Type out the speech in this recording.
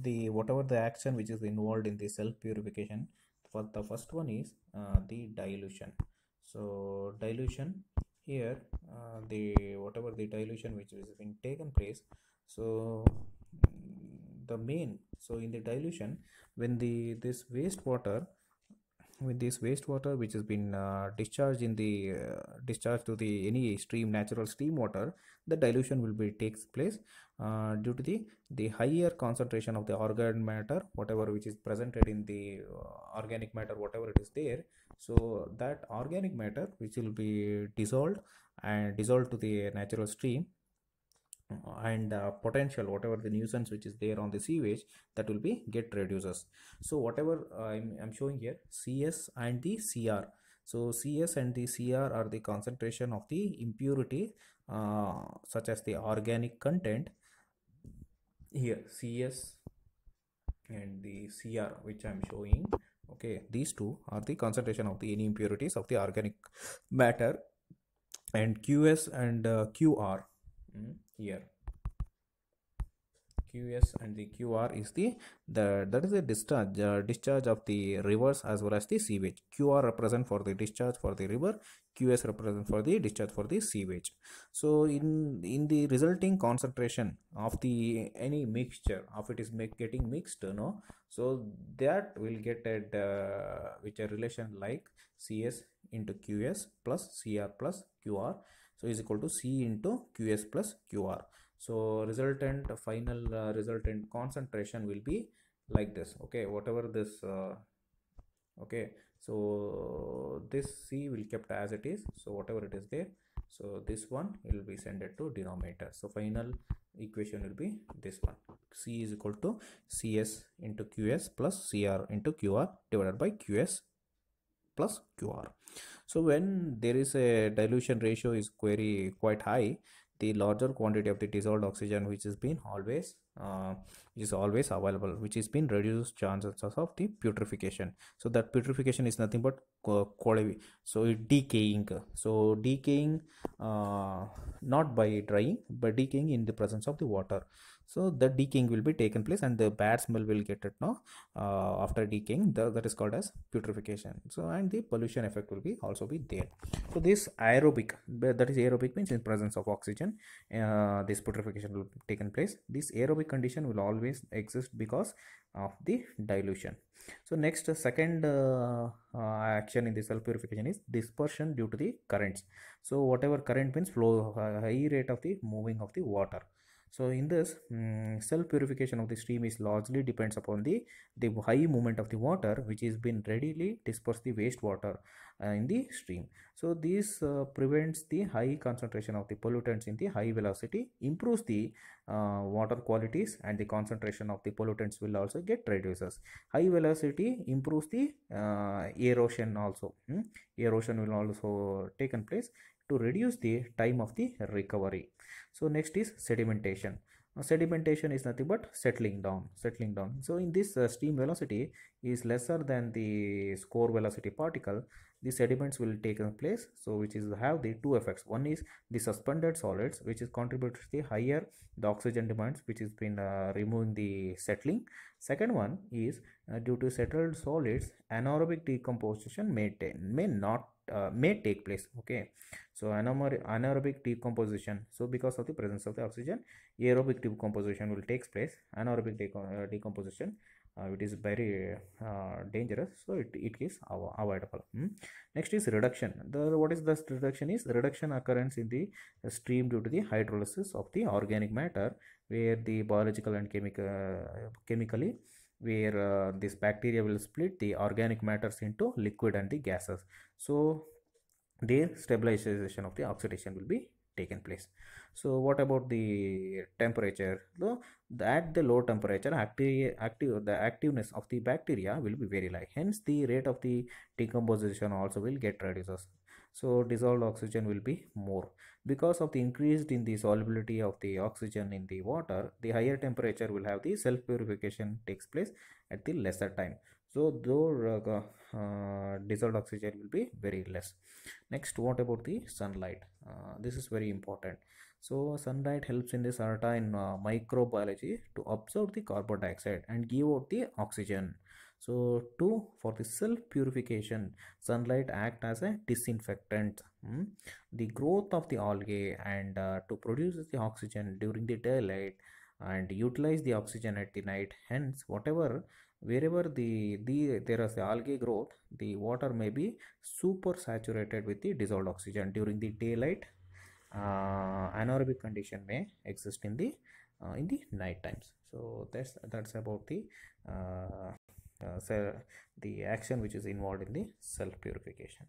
the whatever the action which is involved in the self purification. For the first one is the dilution. So dilution here, the whatever the dilution which has been taken place. So the main, so in the dilution, when the this wastewater, with this wastewater which has been discharged in the discharged to the any stream, natural stream water, the dilution will be takes place due to the higher concentration of the organic matter, whatever which is presented in the organic matter, whatever it is there. So that organic matter which will be dissolved and dissolved to the natural stream, and potential whatever the nuisance which is there on the sewage, that will be get reduces. So whatever I'm showing here, CS and the CR. So CS and the CR are the concentration of the impurity such as the organic content. Here CS and the CR which I'm showing, okay, these two are the concentration of the any impurities of the organic matter. And QS and QR, here QS and the QR is the that is the discharge of the rivers as well as the sewage. QR represent for the discharge for the river, QS represent for the discharge for the sewage. So in the resulting concentration of the any mixture of it is getting mixed, no, so that will get at which a relation like CS into QS plus CR plus QR, so is equal to C into QS plus QR. So resultant final resultant concentration will be like this, okay, whatever this okay, so this C will kept as it is, so whatever it is there, so this one will be sent to denominator. So final equation will be this one, C is equal to CS into QS plus CR into QR divided by QS plus QR. So when there is a dilution ratio is quite high, the larger quantity of the dissolved oxygen which has been always is always available, which has been reduced chances of the putrefaction. So that putrefaction is nothing but so it decaying. So decaying not by drying but decaying in the presence of the water. So the decaying will be taken place and the bad smell will get it now after decaying, that is called as putrefaction. So and the pollution effect will be also be there. So this aerobic, that is aerobic means in presence of oxygen, this putrefaction will taken place. This aerobic condition will always exist because of the dilution. So next second action in the self purification is dispersion due to the currents. So whatever current means flow, high rate of the moving of the water. So in this self purification of the stream is largely depends upon the high movement of the water which is been readily disperse the wastewater in the stream. So this prevents the high concentration of the pollutants in the high velocity, improves the water qualities, and the concentration of the pollutants will also get reduces. High velocity improves the erosion also. Erosion will also taken place to reduce the time of the recovery. So next is sedimentation. Sedimentation is nothing but settling down. So in this stream velocity is lesser than the core velocity particle, the sediments will take place. So which is have the two effects. One is the suspended solids, which is contribute to the higher the oxygen demands, which has been removing the settling. Second one is due to settled solids, anaerobic decomposition may take place. Okay, so anaerobic decomposition, so because of the presence of the oxygen, aerobic decomposition will take place. Anaerobic decomposition it is very dangerous, so it is avoidable. Next is reduction. What is the reduction is reduction occurrence in the stream due to the hydrolysis of the organic matter, where the biological and chemically where this bacteria will split the organic matters into liquid and the gases. So their stabilization of the oxidation will be taken place. So what about the temperature? At the low temperature, the activeness of the bacteria will be very high, hence the rate of the decomposition also will get reduces. So dissolved oxygen will be more because of the increased in the solubility of the oxygen in the water. The higher temperature will have the self purification takes place at the lesser time. So though dissolved oxygen will be very less. Next, what about the sunlight? This is very important. So sunlight helps in the certain microbiology to absorb the carbon dioxide and give out the oxygen. So two, for the self purification, sunlight act as a disinfectant. The growth of the algae and to produce the oxygen during the daylight and utilize the oxygen at the night. Hence, wherever there is the algae growth, the water may be super saturated with the dissolved oxygen during the daylight. Anaerobic condition may exist in the night times. So that's about uh, the action which is involved in the self purification.